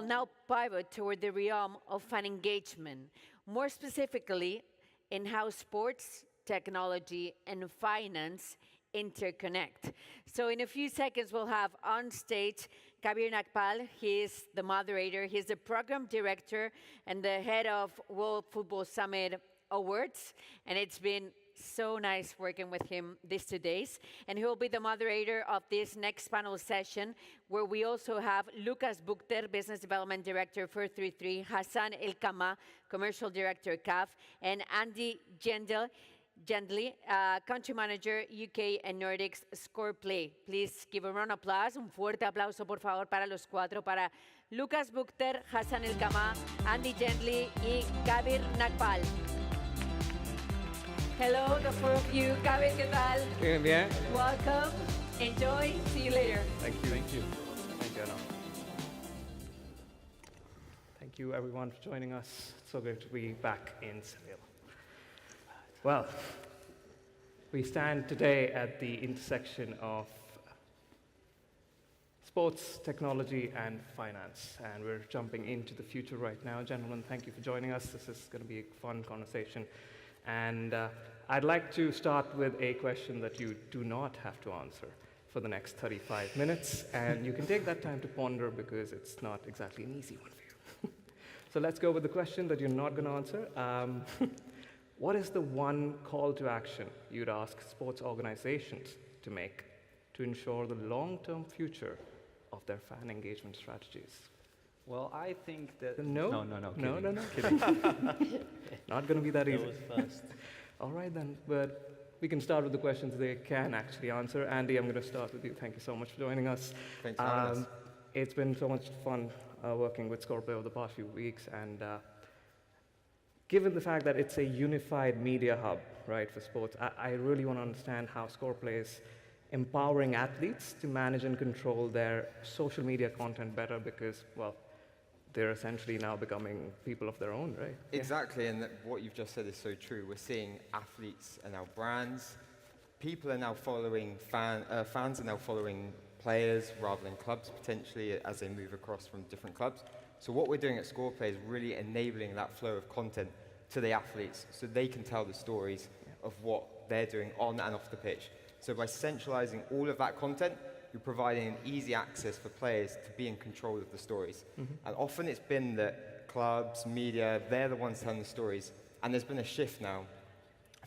now pivot toward the realm of fan engagement, more specifically in how sports, technology, and finance interconnect. So in a few seconds, we'll have on stage Kabir Nagpal. He is the moderator. He's the program director and the head of World Football Summit Awards. And it's been so nice working with him these 2 days. And he will be the moderator of this next panel session, where we also have Lucas Bugter, Business Development Director for 33, Hassan El Kamah, Commercial Director, CAF, and Andy Yeandle, Country Manager, UK and Nordics, ScorePlay. Please give a round of applause, un fuerte aplauso por favor para los cuatro, para Lucas Bugter, Hassan El Kamah, Andy Yeandle y Kabir Nagpal. Hello, the four of you. Kabir, ¿qué tal? Bien, bien. Welcome. Enjoy. See you later. Thank you. Thank you. Thank you, Anna. Thank you, everyone, for joining us. It's so great to be back in Seville. Well, we stand today at the intersection of sports, technology, and finance, and we're jumping into the future right now. Gentlemen, thank you for joining us. This is going to be a fun conversation. And I'd like to start with a question that you do not have to answer for the next 35 minutes. And you can take that time to ponder because it's not exactly an easy one for you. So let's go with the question that you're not going to answer. What is the one call to action you'd ask sports organizations to make to ensure the long-term future of their fan engagement strategies? Well, I think that... No, kidding. Not going to be that easy. That was fast. All right, then. But we can start with the questions they can actually answer. Andy, I'm going to start with you. Thank you so much for joining us. Thanks for having us. It's been so much fun working with ScorePlay over the past few weeks. And given the fact that it's a unified media hub, right, for sports, I really want to understand how ScorePlay is empowering athletes to manage and control their social media content better because, well, they're essentially now becoming people of their own, right? Exactly, and what you've just said is so true. We're seeing athletes are now brands. People are now following, fans are now following players rather than clubs, potentially, as they move across from different clubs. So what we're doing at ScorePlay is really enabling that flow of content to the athletes so they can tell the stories of what they're doing on and off the pitch. So by centralizing all of that content, you're providing an easy access for players to be in control of the stories. Mm-hmm. And often it's been that clubs, media, they're the ones telling the stories. And there's been a shift now.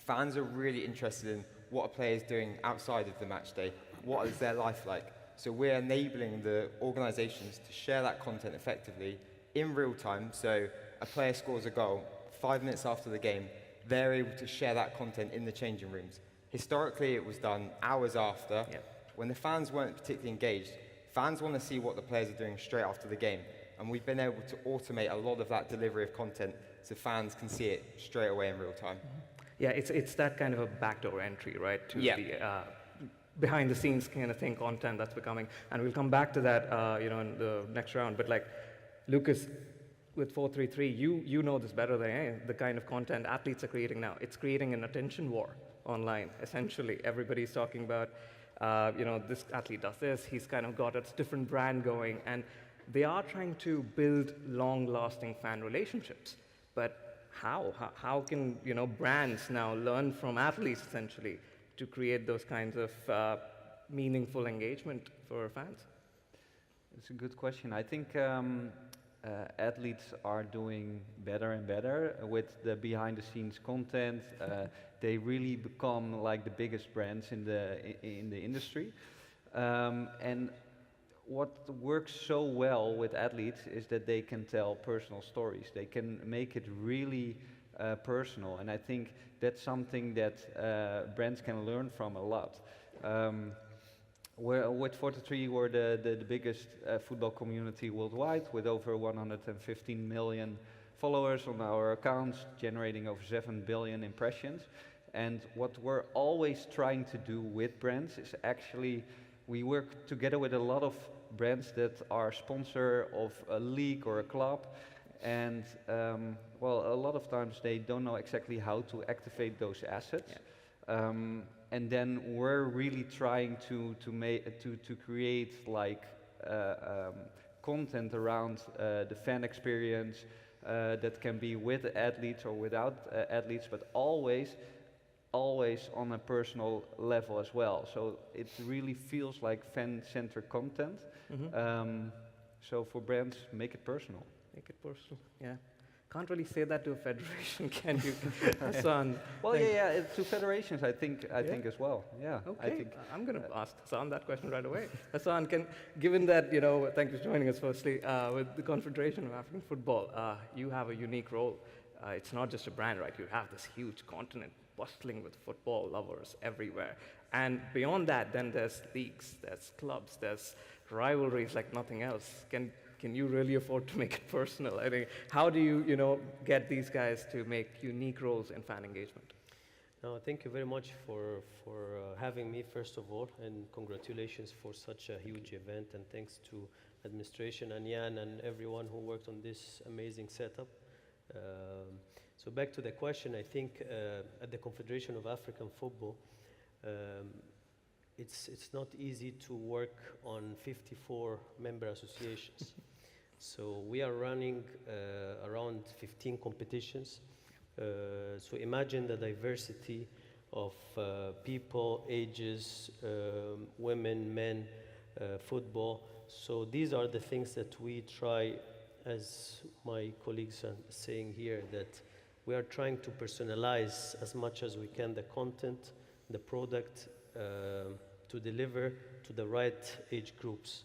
Fans are really interested in what a player is doing outside of the match day. What is their life like? So we're enabling the organizations to share that content effectively in real time. So a player scores a goal, 5 minutes after the game, they're able to share that content in the changing rooms. Historically, it was done hours after. Yep. When the fans weren't particularly engaged, fans want to see what the players are doing straight after the game. And we've been able to automate a lot of that delivery of content so fans can see it straight away in real time. Yeah, it's that kind of a backdoor entry, right, to the behind-the-scenes kind of thing, content that's becoming. And we'll come back to that, in the next round. But like, Lucas, with 433, you know this better than any, the kind of content athletes are creating now. It's creating an attention war online, essentially. Everybody's talking about this athlete does this, he's kind of got a different brand going, and they are trying to build long-lasting fan relationships. But how can brands now learn from athletes, essentially, to create those kinds of meaningful engagement for fans? It's a good question. I think athletes are doing better and better with the behind-the-scenes content. They really become like the biggest brands in the industry. And what works so well with athletes is that they can tell personal stories. They can make it really personal, and I think that's something that brands can learn from a lot. With 43, we're the biggest football community worldwide, with over 115 million followers on our accounts, generating over 7 billion impressions. And what we're always trying to do with brands is actually, we work together with a lot of brands that are sponsor of a league or a club. And a lot of times they don't know exactly how to activate those assets. Yeah. And then we're really trying to create like content around the fan experience that can be with athletes or without athletes, but always on a personal level as well. So it really feels like fan-centered content. So for brands, make it personal. Make it personal. Yeah. Can't really say that to a federation, can you? Hassan. Well, to federations, I think as well. Yeah. Okay. I think I'm going to ask Hassan that question right away. Hassan, given that, thank you for joining us firstly, with the Confederation of African Football, you have a unique role. It's not just a brand, right? You have this huge continent bustling with football lovers everywhere. And beyond that, then there's leagues, there's clubs, there's rivalries like nothing else. Can you really afford to make it personal? I think, how do you, get these guys to make unique roles in fan engagement? No, thank you very much for having me, first of all, and congratulations for such a huge event, and thanks to administration and Jan and everyone who worked on this amazing setup. So back to the question, I think at the Confederation of African Football, it's not easy to work on 54 member associations. So we are running around 15 competitions. So imagine the diversity of people, ages, women, men, football. So these are the things that we try, as my colleagues are saying here, that we are trying to personalize as much as we can the content, the product, to deliver to the right age groups.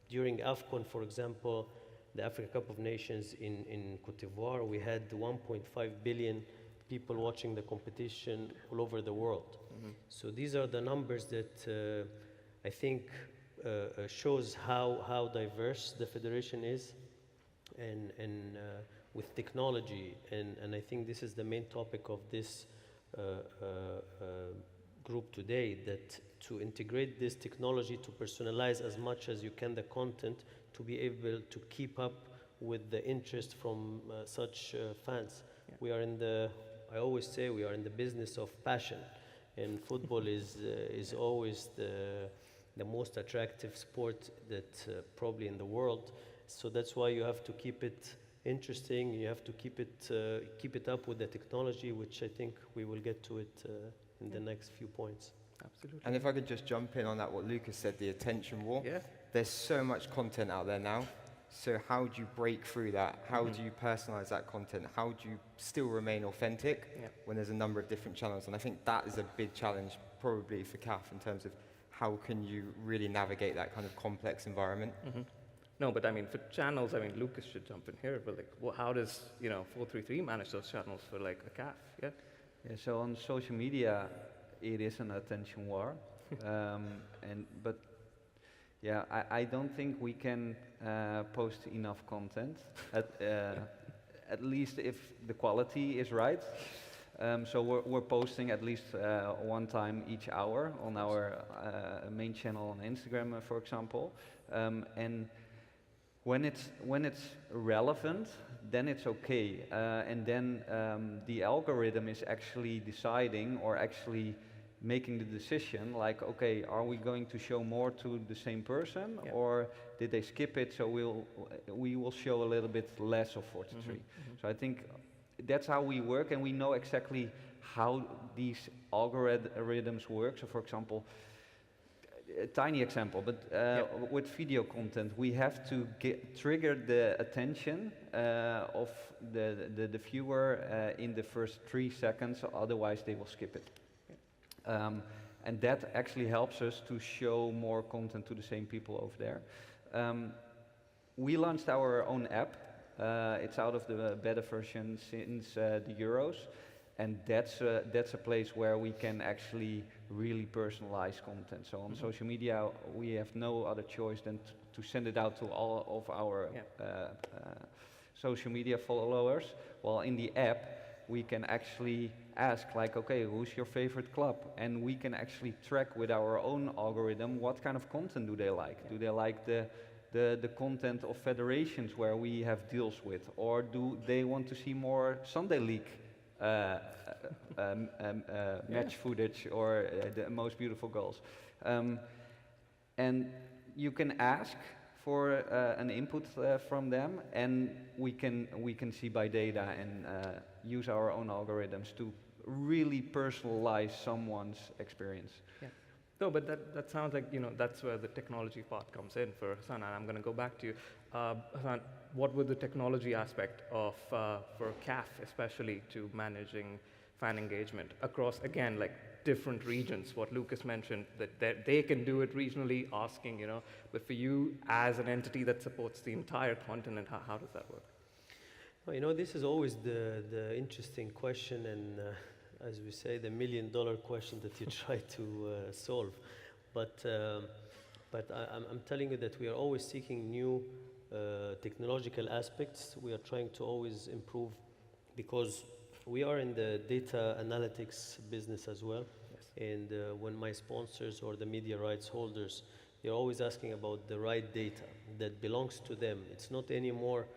During AFCON, for example, the Africa Cup of Nations in Cote d'Ivoire, we had 1.5 billion people watching the competition all over the world. So these are the numbers that I think shows how diverse the federation is, and with technology, and I think this is the main topic of this group today, that to integrate this technology to personalize as much as you can the content, to be able to keep up with the interest from such fans. Yeah. We are I always say we are in the business of passion, and football is always the most attractive sport that probably in the world. So that's why you have to keep it interesting. You have to keep it up with the technology, which I think we will get to it in the next few points. Absolutely. And if I could just jump in on that, what Lucas said, the attention war. Yeah. There's so much content out there now. So how do you break through that? How do you personalize that content? How do you still remain authentic when there's a number of different channels? And I think that is a big challenge probably for CAF in terms of how can you really navigate that kind of complex environment? No, but I mean, for channels, Lucas should jump in here, but how does, 433 manage those channels for like a CAF? Yeah. Yeah, so on social media, it is an attention war, but I don't think we can post enough content, at least if the quality is right. So we're posting at least one time each hour on our main channel on Instagram, for example, and when it's relevant, then it's okay, and then the algorithm is actually deciding or actually making the decision, like, okay, are we going to show more to the same person, or did they skip it? So we will show a little bit less of 43. So I think that's how we work, and we know exactly how these algorithms work. So, for example, a tiny example, but with video content, we have to trigger the attention of the viewer in the first 3 seconds, otherwise they will skip it. And that actually helps us to show more content to the same people over there. We launched our own app. It's out of the beta version since the Euros. And that's a place where we can actually really personalize content. So on social media, we have no other choice than to send it out to all of our social media followers. While in the app, we can actually ask, like, okay, who's your favorite club? And we can actually track with our own algorithm what kind of content do they like. Do they like the content of federations where we have deals with? Or do they want to see more Sunday League match footage or the most beautiful goals? And you can ask for an input from them, and we can see by data and use our own algorithms to really personalize someone's experience. Yeah. No, but that sounds like, that's where the technology part comes in for Hassan, and I'm going to go back to you. Hassan, what would the technology aspect of, for CAF especially, to managing fan engagement across, again, like different regions, what Lucas mentioned, that they can do it regionally, asking, but for you as an entity that supports the entire continent, how does that work? Well, this is always the interesting question, and as we say, the million-dollar question that you try to solve. But I'm telling you that we are always seeking new technological aspects. We are trying to always improve, because we are in the data analytics business as well. Yes. And when my sponsors or the media rights holders, they're always asking about the right data that belongs to them. It's not anymore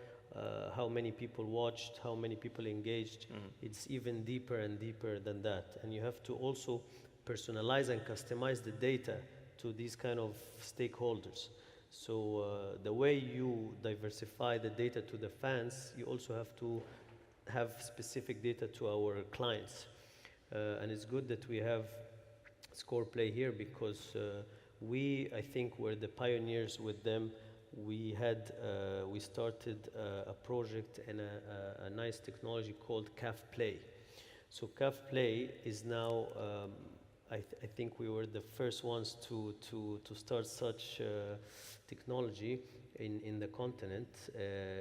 how many people watched, how many people engaged. It's even deeper and deeper than that. And you have to also personalize and customize the data to these kind of stakeholders. So the way you diversify the data to the fans, you also have to have specific data to our clients. And it's good that we have ScorePlay here, because I think, were the pioneers with them. We started a project and a nice technology called CAF Play. So CAF Play is now, I think we were the first ones to start such technology in the continent.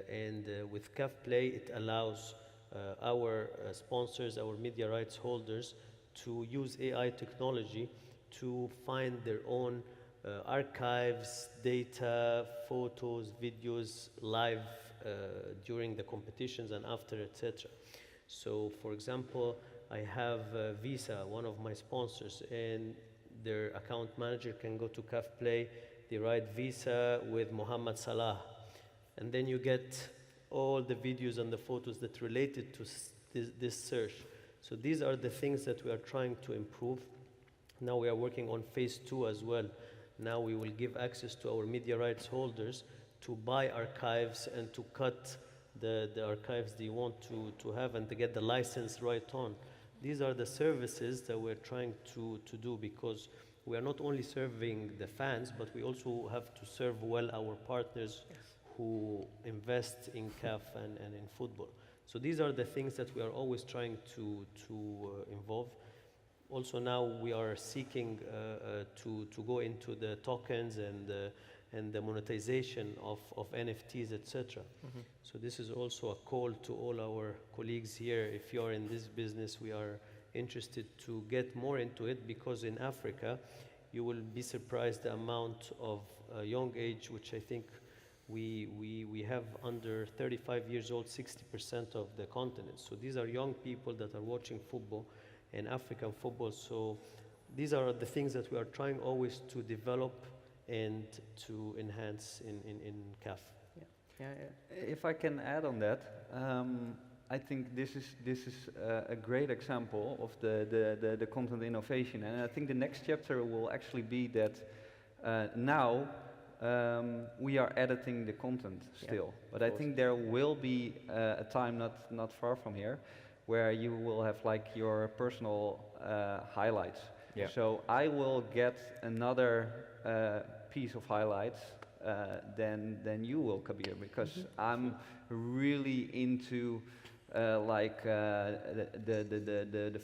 And with CAF Play, it allows our sponsors, our media rights holders, to use AI technology to find their own archives, data, photos, videos, live during the competitions and after, etc. So, for example, I have Visa, one of my sponsors, and their account manager can go to CAF Play, they write Visa with Mohamed Salah, and then you get all the videos and the photos that related to this search. So these are the things that we are trying to improve. Now we are working on phase 2 as well. Now we will give access to our media rights holders to buy archives and to cut the archives they want to have, and to get the license right on. These are the services that we're trying to do, because we are not only serving the fans, but we also have to serve well our partners who invest in CAF and in football. So these are the things that we are always trying to involve. Also now we are seeking to go into the tokens and the monetization of NFTs, etc. So this is also a call to all our colleagues here. If you are in this business, we are interested to get more into it, because in Africa, you will be surprised the amount of young age, which I think we have under 35 years old, 60% of the continent. So these are young people that are watching football and African football. So these are the things that we are trying always to develop and to enhance in CAF. Yeah. If I can add on that, I think this is a great example of the content innovation, and I think the next chapter will actually be that now we are editing the content still, but I think there will be a time not far from here where you will have like your personal highlights. Yeah. So I will get another piece of highlights than you will, Kabir, because I'm really into the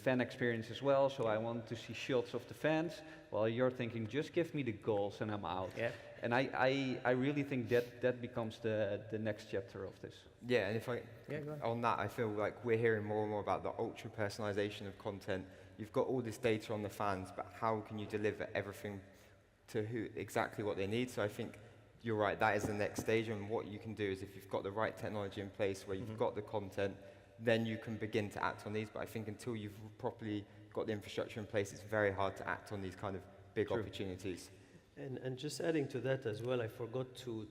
fan experience as well. So I want to see shots of the fans, while you're thinking, just give me the goals and I'm out. Yeah. And I really think that becomes the next chapter of this. Yeah, and if I, go ahead. on that, I feel like we're hearing more and more about the ultra personalization of content. You've got all this data on the fans, but how can you deliver everything to exactly what they need? So I think you're right, that is the next stage, and what you can do is, if you've got the right technology in place where you've got the content, then you can begin to act on these. But I think until you've properly got the infrastructure in place, it's very hard to act on these kind of big opportunities. And just adding to that as well, I forgot to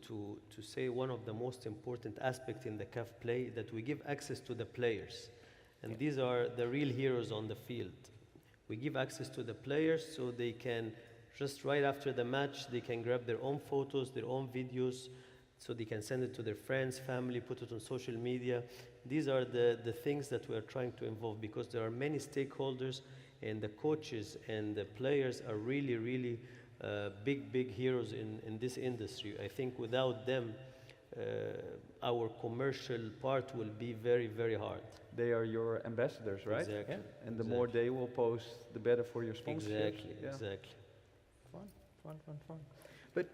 say one of the most important aspects in the CAF Play, that we give access to the players. And these are the real heroes on the field. We give access to the players so they can just right after the match, they can grab their own photos, their own videos, so they can send it to their friends, family, put it on social media. These are the things that we are trying to involve, because there are many stakeholders, and the coaches and the players are really, really big heroes in this industry. I think without them, our commercial part will be very hard. They are your ambassadors, right? Exactly. Yeah. And the more they will post, the better for your sponsorships. Exactly. Fun. But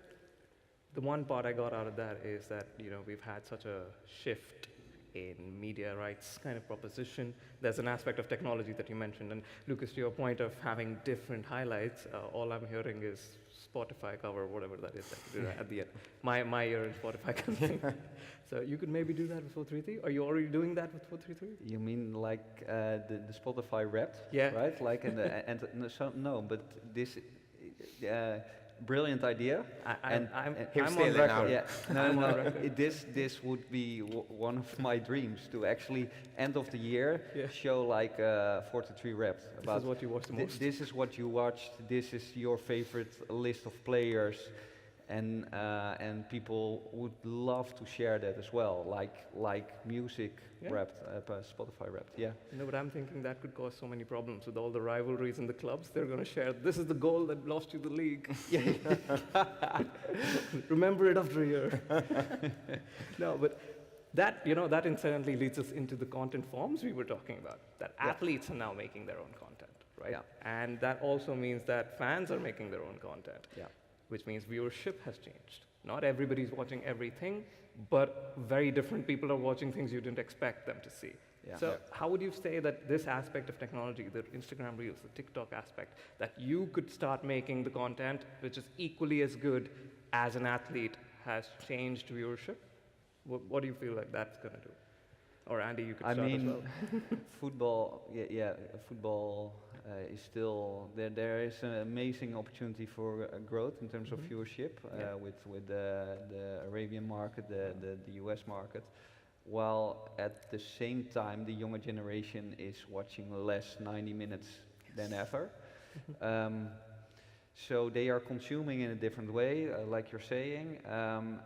the one part I got out of that is that, you know, we've had such a shift in media rights kind of proposition. There's an aspect of technology that you mentioned. And Lucas, to your point of having different highlights, all I'm hearing is Spotify cover, whatever that is that you do at the end. My ear in Spotify company. So you could maybe do that with 433? Are you already doing that with 433? You mean like the Spotify Wrapped, Yeah. right? Like no, but this brilliant idea. I'm He'll on steal it record. now. Yeah, no, I'm on no. record. This would be one of my dreams, to actually end of the year Yeah. show like 43 Wrapped. This is what you watch the most. This is what you watched. This is your favorite list of players, and people would love to share that as well, like music Yeah. Wrapped, Spotify Wrapped. Yeah. No, but I'm thinking that could cause so many problems with all the rivalries in the clubs. They're going to share, this is the goal that lost you the league. Remember it after a year. No, but that, you know, that incidentally leads us into the content forms we were talking about, that athletes are now making their own content, right? Yeah. And that also means that fans are making their own content, Yeah. which means viewership has changed. Not everybody's watching everything, but very different people are watching things you didn't expect them to see. Yeah. So how would you say that this aspect of technology, the Instagram Reels, the TikTok aspect, that you could start making the content which is equally as good as an athlete has changed viewership? What do you feel like that's going to do? Or Andy, you could I start as mean, well. football. Football is still there. There is an amazing opportunity for growth in terms of viewership with the Arabian market, the US market, while at the same time the younger generation is watching less 90 minutes than ever. So they are consuming in a different way, like you're saying,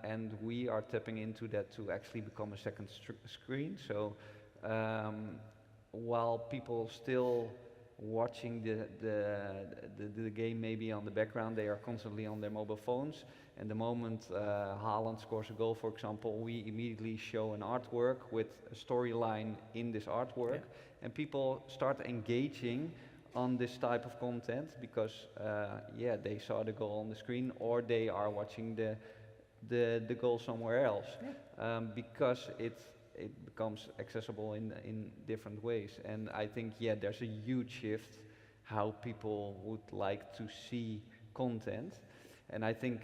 and we are tapping into that to actually become a second screen. So while people still watching the game maybe on the background, they are constantly on their mobile phones. And the moment Haaland scores a goal, for example, we immediately show an artwork with a storyline in this artwork, and people start engaging on this type of content because they saw the goal on the screen, or they are watching the goal somewhere else, because it becomes accessible in different ways. And I think there's a huge shift how people would like to see content, and I think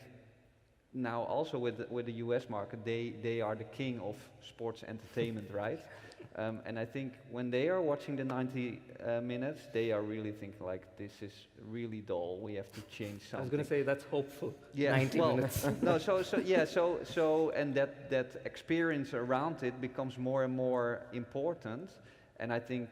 now also with the US market, they are the king of sports entertainment, right? And I think when they are watching the 90 minutes, they are really thinking like, this is really dull. We have to change something. I was going to say that's hopeful. Yeah, 90 minutes. No, so and that experience around it becomes more and more important. And I think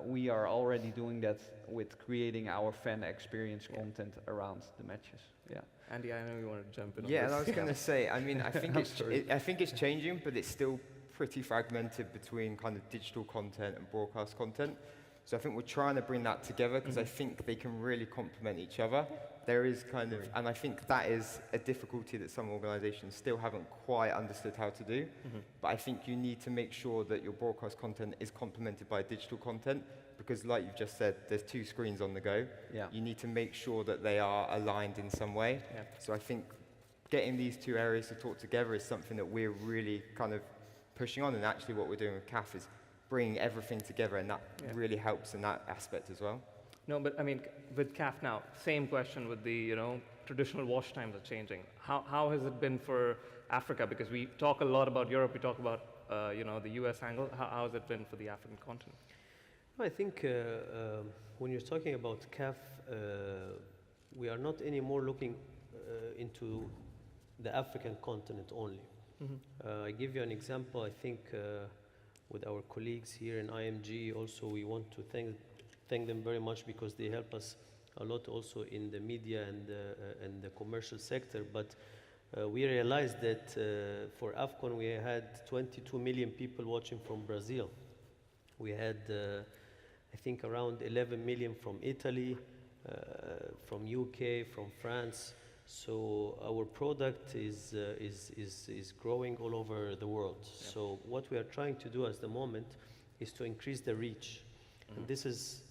we are already doing that with creating our fan experience content around the matches. Yeah. Andy, I know you want to jump in on Yeah, this. and I was going to say, I mean, I think Sorry. I think it's changing, but it's still pretty fragmented between kind of digital content and broadcast content. So I think we're trying to bring that together because I think they can really complement each other. There is kind of, and I think that is a difficulty that some organizations still haven't quite understood how to do. But I think you need to make sure that your broadcast content is complemented by digital content, because like you've just said, there's two screens on the go. Yeah. You need to make sure that they are aligned in some way. Yeah. So I think getting these two areas to talk together is something that we're really kind of pushing on, and actually what we're doing with CAF is bringing everything together, and that really helps in that aspect as well. No, but I mean, with CAF now, same question with the, traditional watch times are changing. How has it been for Africa? Because we talk a lot about Europe, we talk about, the US angle. How has it been for the African continent? I think when you're talking about CAF, we are not anymore looking into the African continent only. I give you an example. I think with our colleagues here in IMG, also we want to thank them very much because they help us a lot also in the media and the commercial sector. But we realized that for AFCON we had 22 million people watching from Brazil. We had, I think, around 11 million from Italy, from UK, from France. So our product is growing all over the world. Yeah. So what we are trying to do at the moment is to increase the reach. And this is,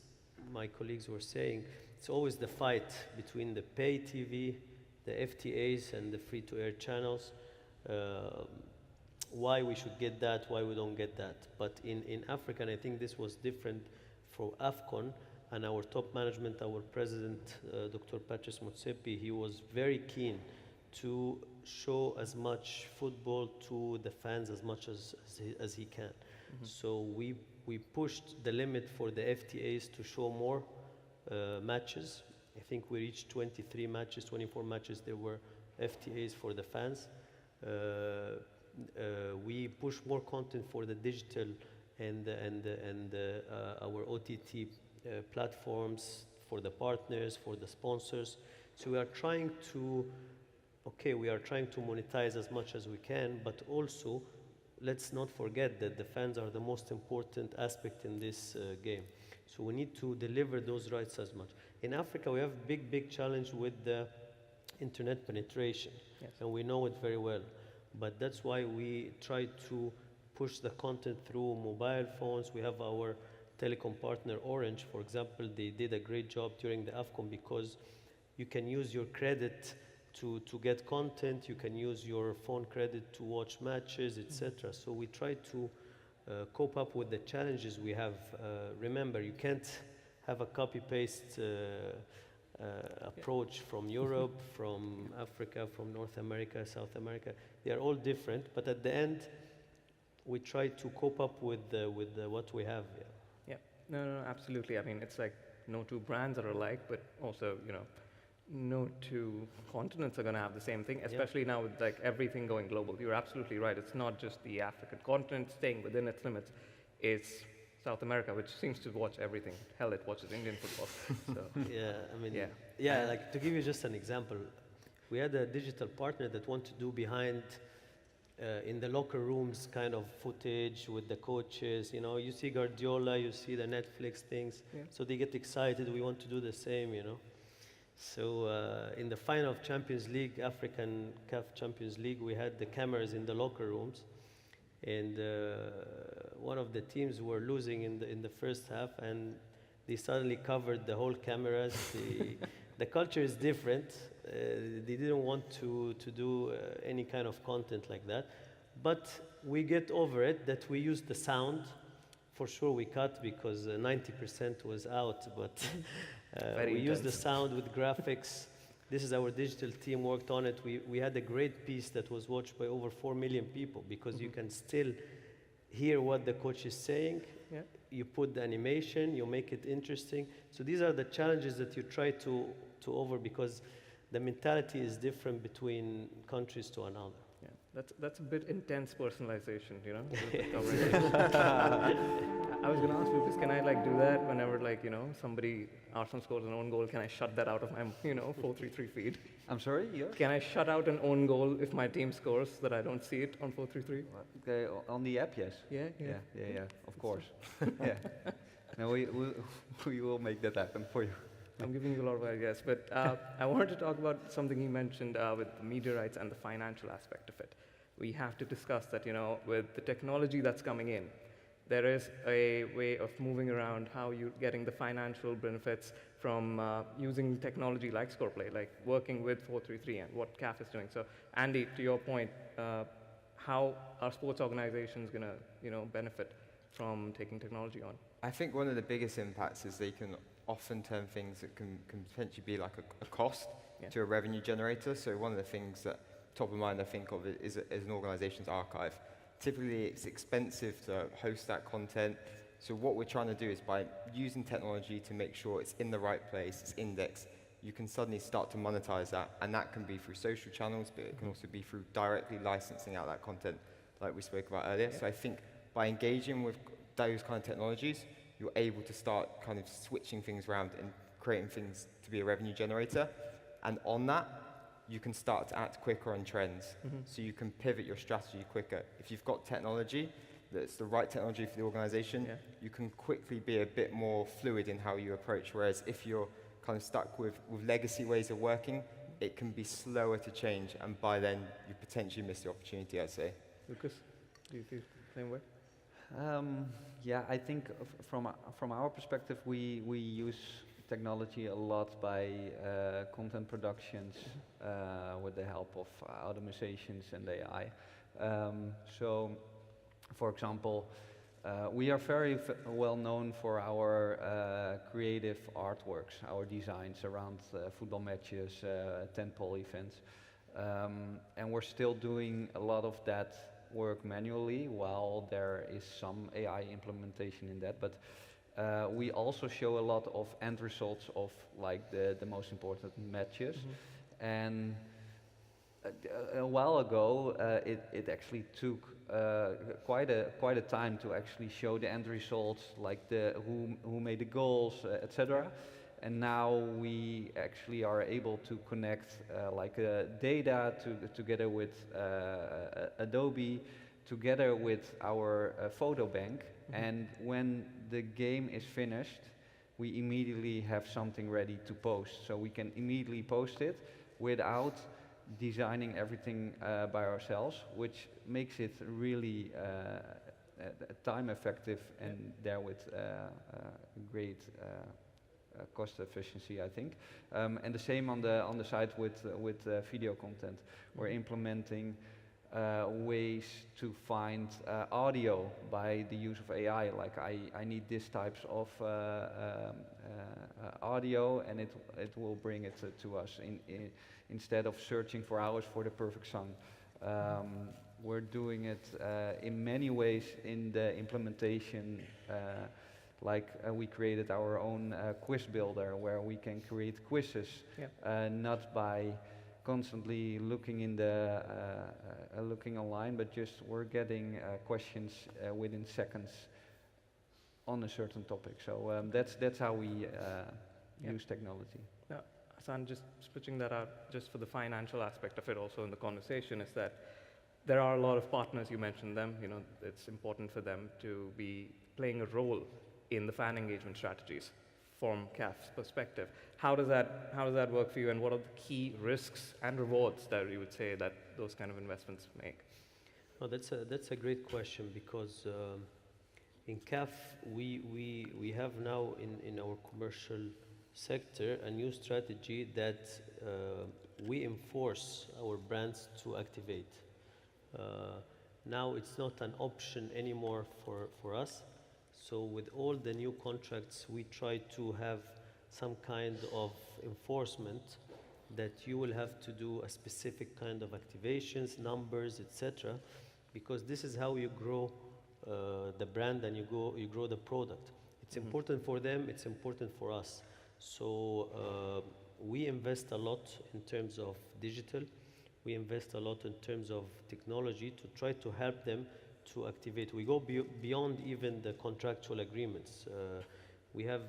my colleagues were saying, it's always the fight between the pay TV, the FTAs, and the free-to-air channels. Why we should get that, why we don't get that. But in Africa, and I think this was different for AFCON, and our top management, our president, Dr. Patrice Motsepe, he was very keen to show as much football to the fans as much as he can. So we pushed the limit for the FTAs to show more matches. I think we reached 23 matches, 24 matches. There were FTAs for the fans. We push more content for the digital and our OTT platforms, for the partners, for the sponsors. So we are trying to monetize as much as we can, but also let's not forget that the fans are the most important aspect in this game. So we need to deliver those rights as much. In Africa, we have a big challenge with the internet penetration, yes, and we know it very well. But that's why we try to push the content through mobile phones. We have our telecom partner Orange, for example. They did a great job during the AFCON because you can use your credit to get content, you can use your phone credit to watch matches, etc. So we try to cope up with the challenges we have. Remember, you can't have a copy-paste approach from Europe, from Africa, from North America, South America. They are all different, but at the end, we try to cope up with what we have. Yeah. No, absolutely. I mean, it's like no two brands are alike, but also, no two continents are going to have the same thing, especially now with like everything going global. You're absolutely right. It's not just the African continent staying within its limits. It's South America, which seems to watch everything. Hell, it watches Indian football. So. Like to give you just an example, we had a digital partner that wanted to do behind in the locker rooms kind of footage with the coaches. You see Guardiola, you see the Netflix things, so they get excited. We want to do the same, So in the final of Champions League, African CAF Champions League, we had the cameras in the locker rooms, and one of the teams were losing in the first half, and they suddenly covered the whole cameras. The culture is different. They didn't want to do any kind of content like that, but we get over it that we use the sound. For sure we cut because 90% was out, but we use the sound with graphics. This is our digital team worked on it. We had a great piece that was watched by over 4 million people because you can still hear what the coach is saying. Yeah. You put the animation, you make it interesting. So these are the challenges that you try to over because the mentality is different between countries to another. Yeah, that's a bit intense personalization, I was going to ask Lucas, can I do that whenever somebody Arsenal scores an own goal? Can I shut that out of my 433 feed? I'm sorry. Can I shut out an own goal if my team scores so that I don't see it on 433? Okay, on the app, yes. Yeah. Of course. Yeah. No, we will make that happen for you. I'm giving you a lot of ideas, but I wanted to talk about something he mentioned with the media rights and the financial aspect of it. We have to discuss that, with the technology that's coming in, there is a way of moving around how you're getting the financial benefits from using technology like ScorePlay, like working with 433 and what CAF is doing. So, Andy, to your point, how are sports organizations going to, benefit from taking technology on? I think one of the biggest impacts is they can often turn things that can potentially be like a cost to a revenue generator. So one of the things that top of mind I think of is an organization's archive. Typically it's expensive to host that content. So what we're trying to do is by using technology to make sure it's in the right place, it's indexed, you can suddenly start to monetize that. And that can be through social channels, but it can also be through directly licensing out that content like we spoke about earlier. So I think by engaging with those kind of technologies, you're able to start kind of switching things around and creating things to be a revenue generator. And on that, you can start to act quicker on trends. So you can pivot your strategy quicker. If you've got technology that's the right technology for the organization, you can quickly be a bit more fluid in how you approach. Whereas if you're kind of stuck with legacy ways of working, it can be slower to change. And by then, you potentially miss the opportunity, I'd say. Lucas, do you feel the same way? Yeah, I think from our perspective, we use technology a lot by content productions with the help of automatizations and AI. So, for example, we are very well known for our creative artworks, our designs around football matches, tentpole events, and we're still doing a lot of that work manually, while there is some AI implementation in that. But we also show a lot of end results of like the most important matches. And a while ago, it actually took quite a time to actually show the end results, like who made the goals, etc. And now we actually are able to connect data together with Adobe, together with our photo bank. And when the game is finished, we immediately have something ready to post. So we can immediately post it without designing everything by ourselves, which makes it really time effective and therewith great cost efficiency, I think. And the same on the side with video content. We're implementing ways to find audio by the use of AI. Like I need this types of audio, and it will bring it to us instead of searching for hours for the perfect song. We're doing it in many ways in the implementation. We created our own quiz builder where we can create quizzes, not by constantly looking looking online, but just we're getting questions within seconds on a certain topic. So that's how we use technology. Yeah, Hassan, just switching that out, just for the financial aspect of it also in the conversation, is that there are a lot of partners, you mentioned them, it's important for them to be playing a role in the fan engagement strategies from CAF's perspective. How does that work for you, and what are the key risks and rewards that you would say that those kind of investments make? Oh, that's a great question, because in CAF we have now in our commercial sector a new strategy that we enforce our brands to activate. Now it's not an option anymore for us. So with all the new contracts, we try to have some kind of enforcement that you will have to do a specific kind of activations, numbers, etc. Because this is how you grow the brand and you grow the product. It's important for them, it's important for us. So we invest a lot in terms of digital. We invest a lot in terms of technology to try to help them to activate. We go beyond even the contractual agreements. We have,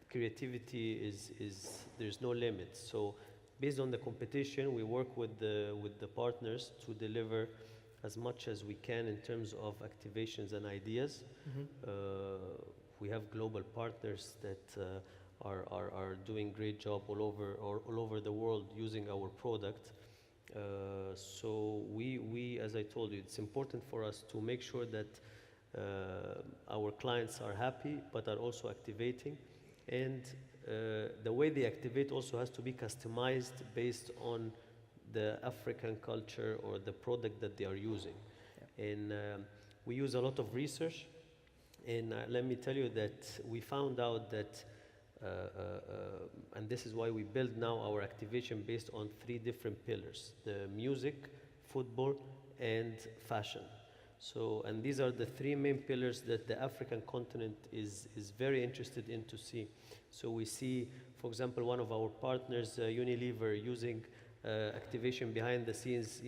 creativity is there's no limit. So based on the competition, we work with the partners to deliver as much as we can in terms of activations and ideas. We have global partners that are doing great job all over the world using our product. So we, as I told you, it's important for us to make sure that our clients are happy, but are also activating. And the way they activate also has to be customized based on the African culture or the product that they are using. And we use a lot of research. And let me tell you that we found out that and this is why we build now our activation based on 3 different pillars: the music, football, and fashion. So, and these are the 3 main pillars that the African continent is very interested in to see. So we see, for example, one of our partners, Unilever, using activation behind the scenes.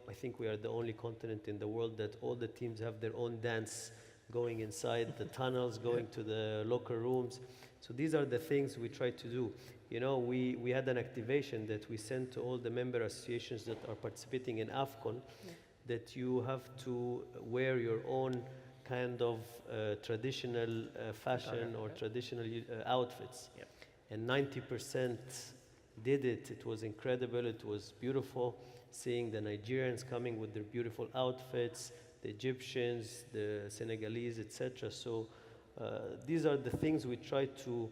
I think we are the only continent in the world that all the teams have their own dance going inside the tunnels, going to the locker rooms. So these are the things we try to do. You know, we had an activation that we sent to all the member associations that are participating in AFCON, that you have to wear your own kind of traditional fashion or traditional outfits. Yep. And 90% did it. It was incredible. It was beautiful seeing the Nigerians coming with their beautiful outfits, the Egyptians, the Senegalese, etc. So these are the things we try to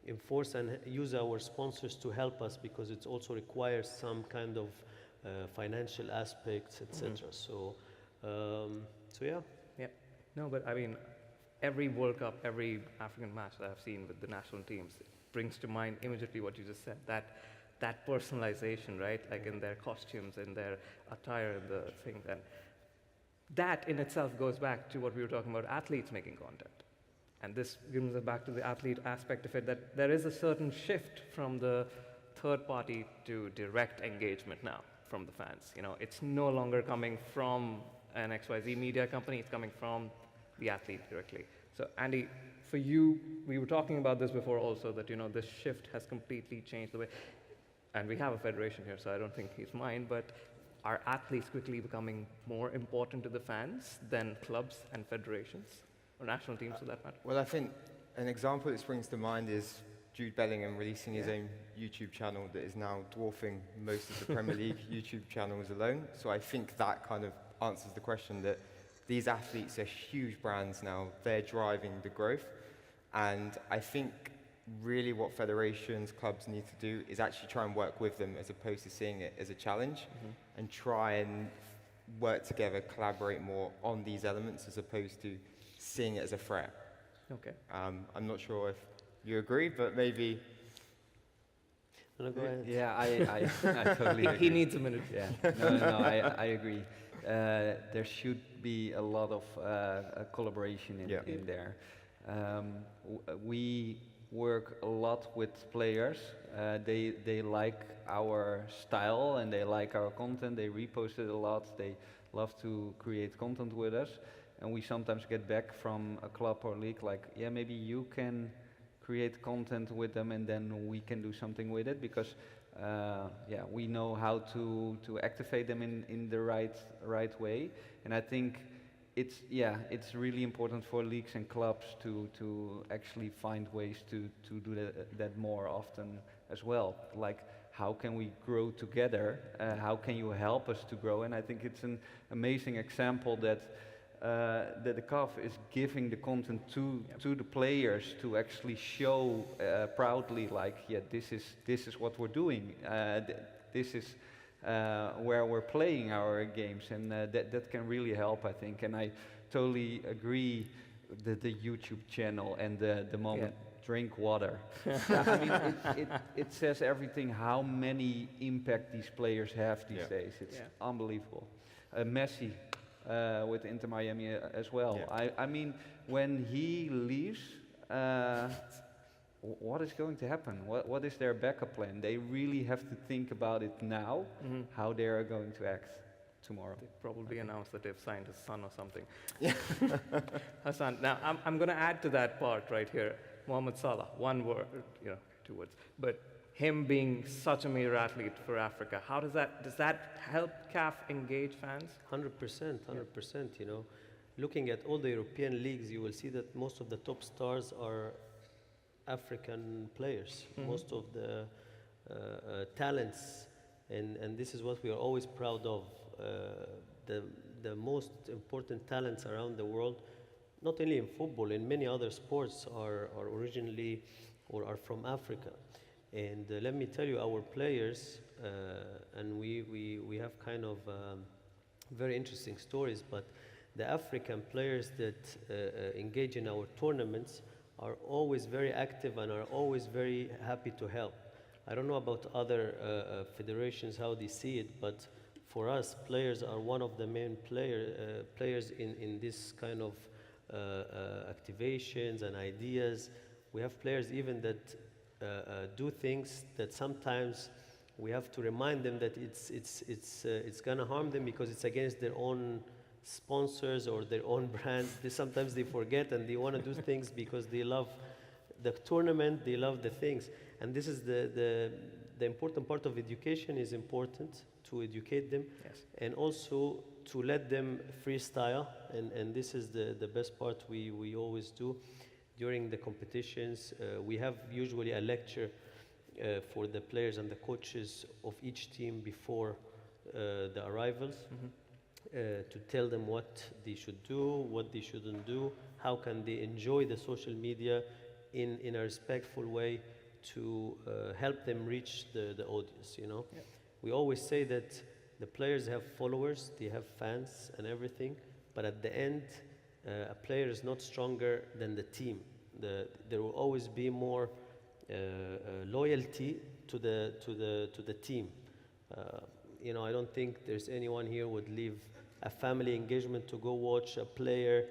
enforce and use our sponsors to help us, because it also requires some kind of financial aspects, etc. So yeah. Yeah. No, but I mean, every World Cup, every African match that I've seen with the national teams, it brings to mind immediately what you just said, that personalization, right? Like in their costumes, in their attire, in the things. And that in itself goes back to what we were talking about, athletes making content. And this brings us back to the athlete aspect of it, that there is a certain shift from the third party to direct engagement now from the fans. You know, it's no longer coming from an XYZ media company, it's coming from the athlete directly. So Andy, for you, we were talking about this before also, that, you know, this shift has completely changed the way, and we have a federation here, so I don't think he's mine, but are athletes quickly becoming more important to the fans than clubs and federations, or national teams for that matter? Well, I think an example that springs to mind is Jude Bellingham releasing his own YouTube channel that is now dwarfing most of the Premier League YouTube channels alone. So I think that kind of answers the question, that these athletes are huge brands now. They're driving the growth. And I think really what federations, clubs need to do is actually try and work with them, as opposed to seeing it as a challenge, and try and work together, collaborate more on these elements, as opposed to seeing it as a threat. Okay. I'm not sure if you agree, but maybe. No, go ahead. Yeah, I totally agree. He needs a minute. Yeah, no, I agree. There should be a lot of collaboration in there. We work a lot with players. They like our style and they like our content. They repost it a lot. They love to create content with us. And we sometimes get back from a club or league like, yeah, maybe you can create content with them and then we can do something with it, because we know how to activate them in the right way. And I think it's really important for leagues and clubs to actually find ways to do that more often as well. Like, how can we grow together? How can you help us to grow? And I think it's an amazing example that the CAF is giving the content to the players to actually show proudly, like, yeah, this is what we're doing. This is where we're playing our games, and that can really help, I think. And I totally agree that the YouTube channel and the moment drink water. I mean, it says everything, how many impact these players have these days. It's unbelievable. Messi with Inter Miami as well. Yeah. I mean, when he leaves, what is going to happen? What is their backup plan? They really have to think about it now, how they are going to act tomorrow. They probably announced that they've signed his son or something. Hassan, now I'm going to add to that part right here. Mohamed Salah, one word, 2 words. But him being such a major athlete for Africa, does that help CAF engage fans? 100%, you know. Looking at all the European leagues, you will see that most of the top stars are African players. Most of the talents, and this is what we are always proud of. The most important talents around the world, not only in football, in many other sports, are originally or are from Africa. And let me tell you, our players, and we have kind of very interesting stories, but the African players that engage in our tournaments are always very active and are always very happy to help. I don't know about other federations, how they see it, but for us, players are one of the main players in this kind of activations and ideas. We have players even that do things that sometimes we have to remind them that it's gonna harm them because it's against their own sponsors or their own brands. Sometimes they forget and they want to do things because they love the tournament, they love the things. And this is the important part of education. Is important to educate them, Yes. and also to let them freestyle. And this is the best part we always do during the competitions. We have usually a lecture for the players and the coaches of each team before the arrivals, to tell them what they should do, what they shouldn't do, how can they enjoy the social media in a respectful way to help them reach the audience, you know. Yeah. We always say that the players have followers, they have fans and everything, but at the end, a player is not stronger than the team. There will always be more loyalty to the team. You know, I don't think there's anyone here would leave a family engagement to go watch a player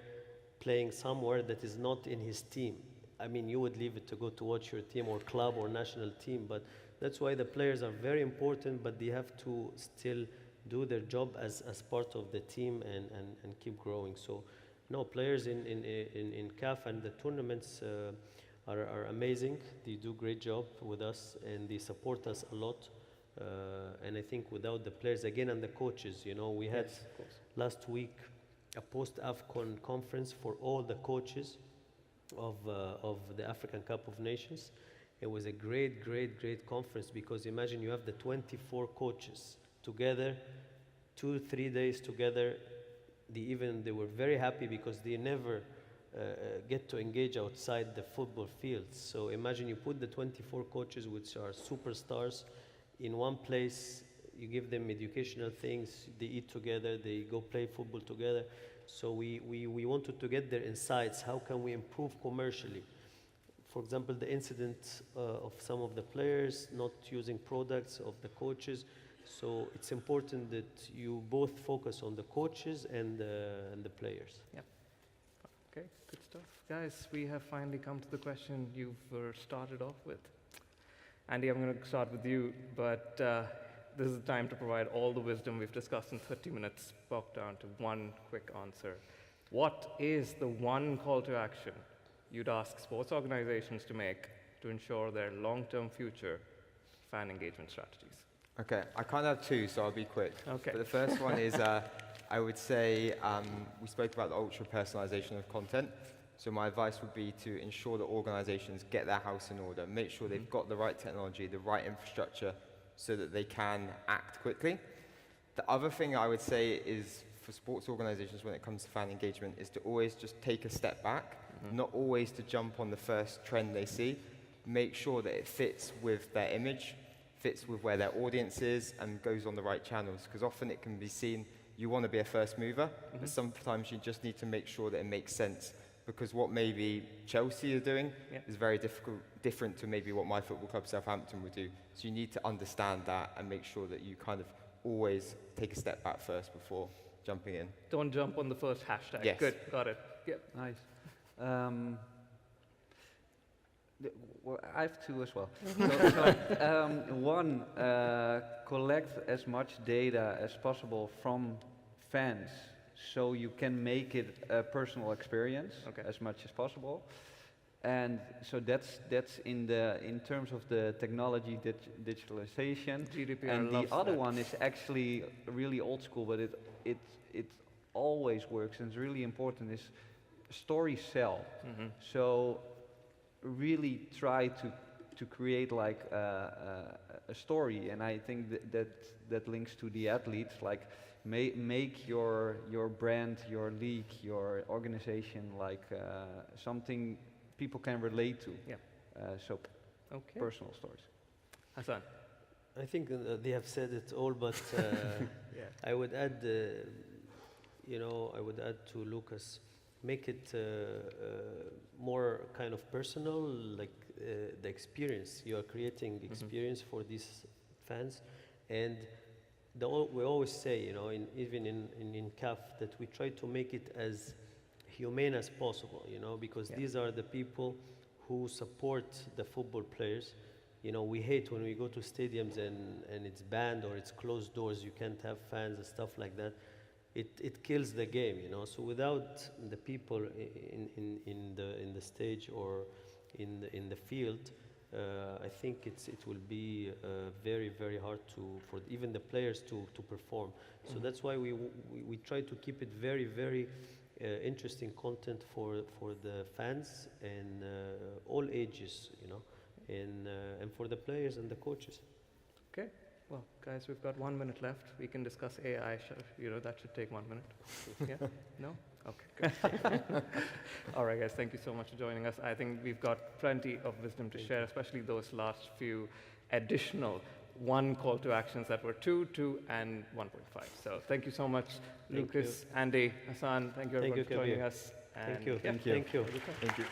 playing somewhere that is not in his team. I mean, you would leave it to go to watch your team or club or national team, but that's why the players are very important, but they have to still do their job as part of the team and keep growing. So, no, players in CAF and the tournaments are amazing. They do a great job with us and they support us a lot. And I think without the players, again, and the coaches, you know, we had last week a post-AFCON conference for all the coaches of the African Cup of Nations. It was a great conference, because imagine you have the 24 coaches together, 2-3 days together. They were very happy because they never get to engage outside the football fields. So imagine you put the 24 coaches, which are superstars, in one place. You give them educational things, they eat together, they go play football together. So we wanted to get their insights. How can we improve commercially? For example, the incident of some of the players not using products of the coaches. So it's important that you both focus on the coaches and the players. Yeah. Okay, good stuff. Guys, we have finally come to the question you've started off with. Andy, I'm going to start with you, but this is the time to provide all the wisdom we've discussed in 30 minutes, broke down to one quick answer. What is the one call to action you'd ask sports organizations to make to ensure their long-term future fan engagement strategies? Okay, I can't have two, so I'll be quick. Okay. But the first one is, I would say, we spoke about the ultra personalization of content. So my advice would be to ensure that organizations get their house in order, make sure they've got the right technology, the right infrastructure, so that they can act quickly. The other thing I would say is, for sports organizations when it comes to fan engagement, is to always just take a step back, not always to jump on the first trend they see. Make sure that it fits with their image, fits with where their audience is, and goes on the right channels. Because often it can be seen, you want to be a first mover, but sometimes you just need to make sure that it makes sense. Because what maybe Chelsea are doing is very different to maybe what my football club Southampton would do. So you need to understand that and make sure that you kind of always take a step back first before jumping in. Don't jump on the first hashtag. Yes. Good, got it. Yep. Nice. Well, I have two as well. One, collect as much data as possible from fans, so you can make it a personal experience as much as possible. And so that's in terms of the technology digitalization. GDPR and the loves other that. one is actually really old school, but it always works and it's really important, is story sell. So really try to create like a story, and I think that links to the athletes. Like make your brand, your league, your organization like something people can relate to. Yeah. So Okay. personal stories. Hassan. I think they have said it all, but I would add, I would add to Lucas, make it more kind of personal, like the experience. You are creating experience for these fans, and we always say, even in CAF, that we try to make it as humane as possible, because these are the people who support the football players. We hate when we go to stadiums and it's banned or it's closed doors, you can't have fans and stuff like that. it kills the game, you know. So without the people in the stage or in the field, I think it will be very, very hard for even the players to perform. So that's why we try to keep it very, very interesting content for the fans and all ages, you know, and for the players and the coaches. Okay. Well, guys, we've got 1 minute left. We can discuss AI. You know, that should take 1 minute. Yeah? No? Okay, good. All right, guys, thank you so much for joining us. I think we've got plenty of wisdom to share, especially those last few additional call to actions that were 2, and 1.5. So thank you so much, Lucas, Andy, Hassan. Thank you everyone for joining us. Thank you. Yeah, Thank you. Thank you.